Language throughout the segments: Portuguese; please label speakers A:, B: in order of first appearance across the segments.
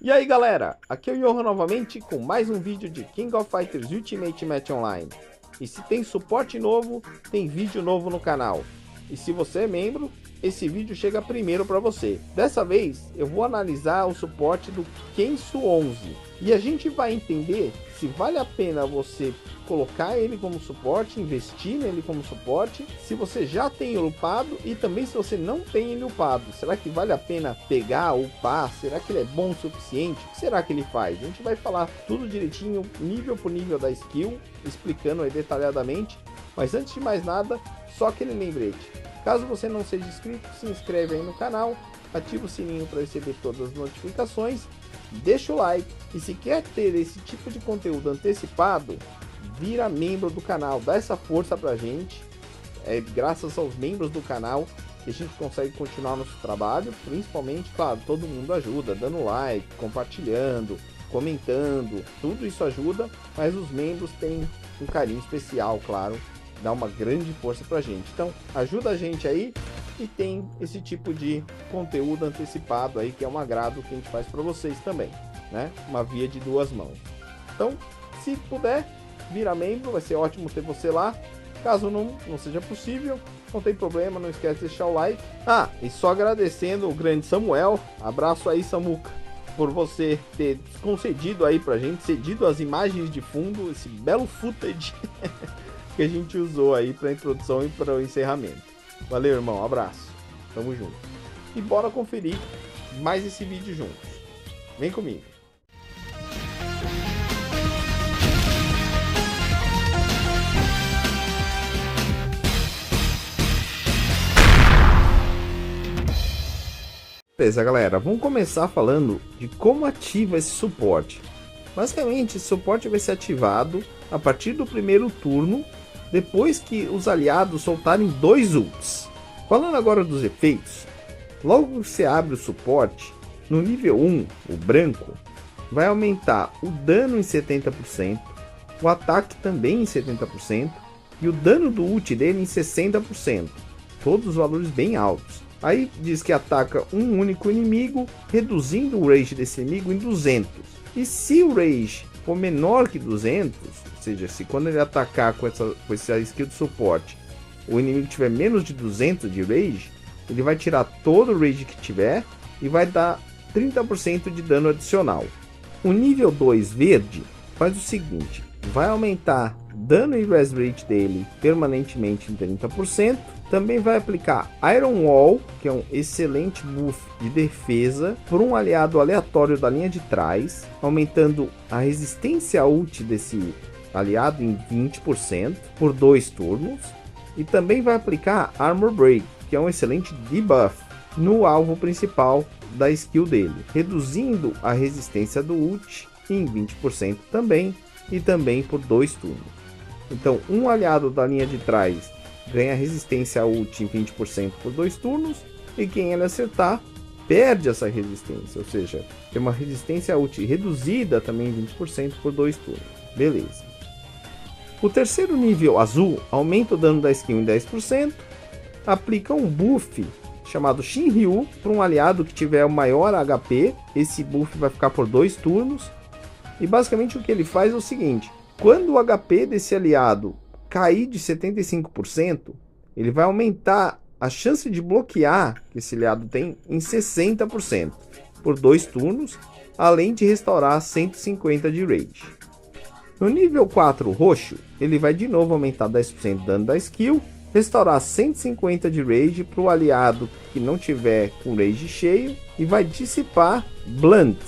A: E aí galera, aqui é o Yohan novamente com mais um vídeo de King of Fighters Ultimate Match Online. E se tem suporte novo, tem vídeo novo no canal. E se você é membro, esse vídeo chega primeiro para você. Dessa vez eu vou analisar o suporte do Kensu 11. E a gente vai entender se vale a pena você colocar ele como suporte, investir nele como suporte, se você já tem ele upado e também se você não tem ele upado. Será que vale a pena pegar, upar? Será que ele é bom o suficiente? O que será que ele faz? A gente vai falar tudo direitinho, nível por nível da skill, explicando aí detalhadamente. Mas antes de mais nada, só aquele lembrete. Caso você não seja inscrito, se inscreve aí no canal, ativa o sininho para receber todas as notificações, deixa o like e se quer ter esse tipo de conteúdo antecipado, vira membro do canal, dá essa força pra gente. É graças aos membros do canal que a gente consegue continuar nosso trabalho, principalmente, claro, todo mundo ajuda, dando like, compartilhando, comentando, tudo isso ajuda, mas os membros têm um carinho especial, claro, dá uma grande força pra gente. Então, ajuda a gente aí e tem esse tipo de conteúdo antecipado aí, que é um agrado que a gente faz para vocês também, né? Uma via de duas mãos. Então, se puder, vira membro, vai ser ótimo ter você lá. Caso não seja possível, não tem problema, não esquece de deixar o like. Ah, e só agradecendo o grande Samuel, abraço aí Samuca, por você ter concedido aí pra gente, cedido as imagens de fundo, esse belo footage que a gente usou aí para a introdução e para o encerramento. Valeu, irmão, abraço, tamo junto. E bora conferir mais esse vídeo juntos. Vem comigo. Beleza, galera, vamos começar falando de como ativa esse suporte. Basicamente, esse suporte vai ser ativado a partir do primeiro turno, depois que os aliados soltarem 2 ults. Falando agora dos efeitos, logo que você abre o suporte, no nível 1, o branco, vai aumentar o dano em 70%, o ataque também em 70% e o dano do ult dele em 60%. Todos os valores bem altos. Aí diz que ataca um único inimigo, reduzindo o rage desse inimigo em 200. E se o rage for menor que 200, ou seja, se quando ele atacar com essa skill de suporte, o inimigo tiver menos de 200 de rage, ele vai tirar todo o rage que tiver e vai dar 30% de dano adicional. O nível 2 verde faz o seguinte, vai aumentar dano e res rate dele permanentemente em 30%, também vai aplicar Iron Wall, que é um excelente buff de defesa, por um aliado aleatório da linha de trás, aumentando a resistência ult desse aliado em 20% por 2 turnos, e também vai aplicar Armor Break, que é um excelente debuff no alvo principal da skill dele, reduzindo a resistência do ult em 20% também, e também por 2 turnos. Então, um aliado da linha de trás ganha resistência ult em 20% por 2 turnos, e quem ele acertar perde essa resistência, ou seja, tem uma resistência ult reduzida também em 20% por 2 turnos. Beleza. O terceiro nível azul aumenta o dano da skill em 10%, aplica um buff chamado Shinryu para um aliado que tiver o maior HP, esse buff vai ficar por 2 turnos, e basicamente o que ele faz é o seguinte, quando o HP desse aliado cair de 75%, ele vai aumentar a chance de bloquear que esse aliado tem em 60% por 2 turnos, além de restaurar 150 de rage. No nível 4 roxo, ele vai de novo aumentar 10% de dano da skill, restaurar 150 de rage para o aliado que não tiver com rage cheio, e vai dissipar Blunt,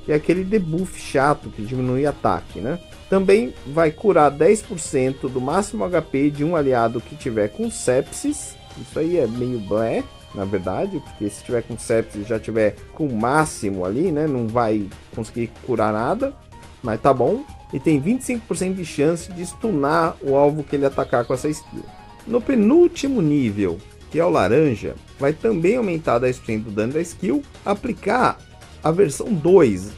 A: que é aquele debuff chato que diminui ataque, né? Também vai curar 10% do máximo HP de um aliado que tiver com sepsis. Isso aí é meio blé, na verdade, porque se tiver com sepsis já tiver com o máximo ali, né? Não vai conseguir curar nada, mas tá bom. E tem 25% de chance de stunar o alvo que ele atacar com essa skill. No penúltimo nível, que é o laranja, vai também aumentar 10% do dano da skill, aplicar a versão 2,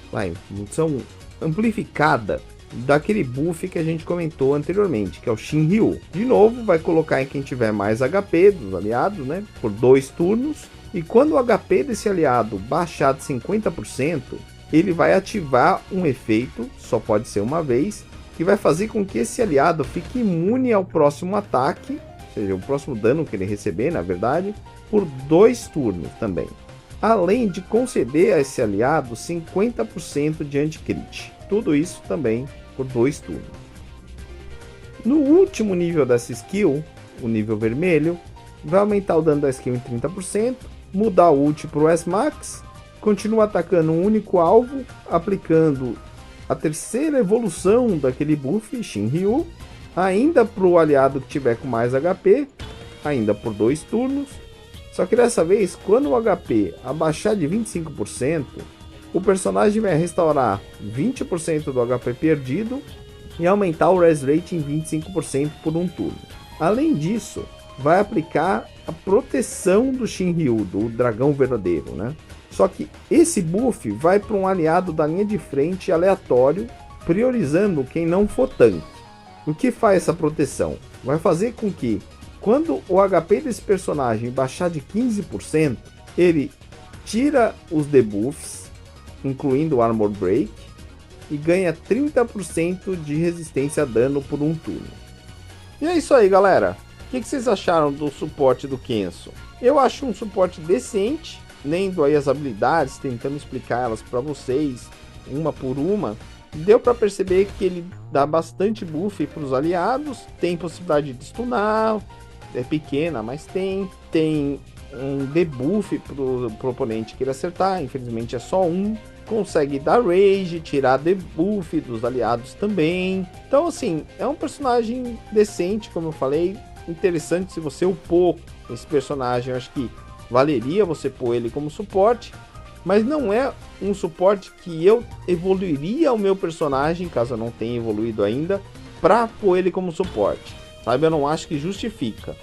A: versão amplificada daquele buff que a gente comentou anteriormente, que é o Shinryu. De novo, vai colocar em quem tiver mais HP dos aliados, né, por 2 turnos. E quando o HP desse aliado baixar de 50%, ele vai ativar um efeito, só pode ser uma vez, que vai fazer com que esse aliado fique imune ao próximo ataque, ou seja, o próximo dano que ele receber, na verdade, por 2 turnos também. Além de conceder a esse aliado 50% de anti-crit. Tudo isso também por 2 turnos. No último nível dessa skill, o nível vermelho, vai aumentar o dano da skill em 30%, mudar o ult para o S-Max, continua atacando um único alvo, aplicando a terceira evolução daquele buff, Shinryu, ainda para o aliado que tiver com mais HP, ainda por 2 turnos. Só que dessa vez, quando o HP abaixar de 25%, o personagem vai restaurar 20% do HP perdido e aumentar o res rate em 25% por um turno. Além disso, vai aplicar a proteção do Shinryu, do dragão verdadeiro, né? Só que esse buff vai para um aliado da linha de frente aleatório, priorizando quem não for tanque. O que faz essa proteção? Vai fazer com que, quando o HP desse personagem baixar de 15%, ele tira os debuffs, incluindo o Armor Break, e ganha 30% de resistência a dano por um turno. E é isso aí, galera. O que vocês acharam do suporte do Kenso? Eu acho um suporte decente, lendo aí as habilidades, tentando explicar elas para vocês, uma por uma. Deu para perceber que ele dá bastante buff para os aliados, tem possibilidade de stunar, é pequena, mas tem um debuff pro oponente que ele acertar, infelizmente é só um. Consegue dar rage, tirar debuff dos aliados também. Então assim, é um personagem decente, como eu falei, interessante se você upou esse personagem. Eu acho que valeria você pôr ele como suporte, mas não é um suporte que eu evoluiria o meu personagem, caso eu não tenha evoluído ainda, para pôr ele como suporte, sabe? Eu não acho que justifica.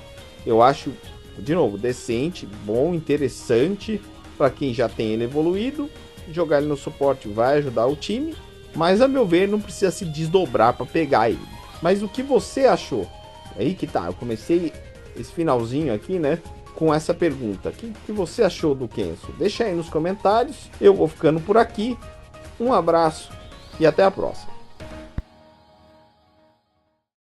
A: Eu acho, de novo, decente, bom, interessante para quem já tem ele evoluído. Jogar ele no suporte vai ajudar o time, mas a meu ver não precisa se desdobrar para pegar ele. Mas o que você achou? Aí que tá, eu comecei esse finalzinho aqui, né, com essa pergunta. O que você achou do Kenso? Deixa aí nos comentários. Eu vou ficando por aqui. Um abraço e até a próxima.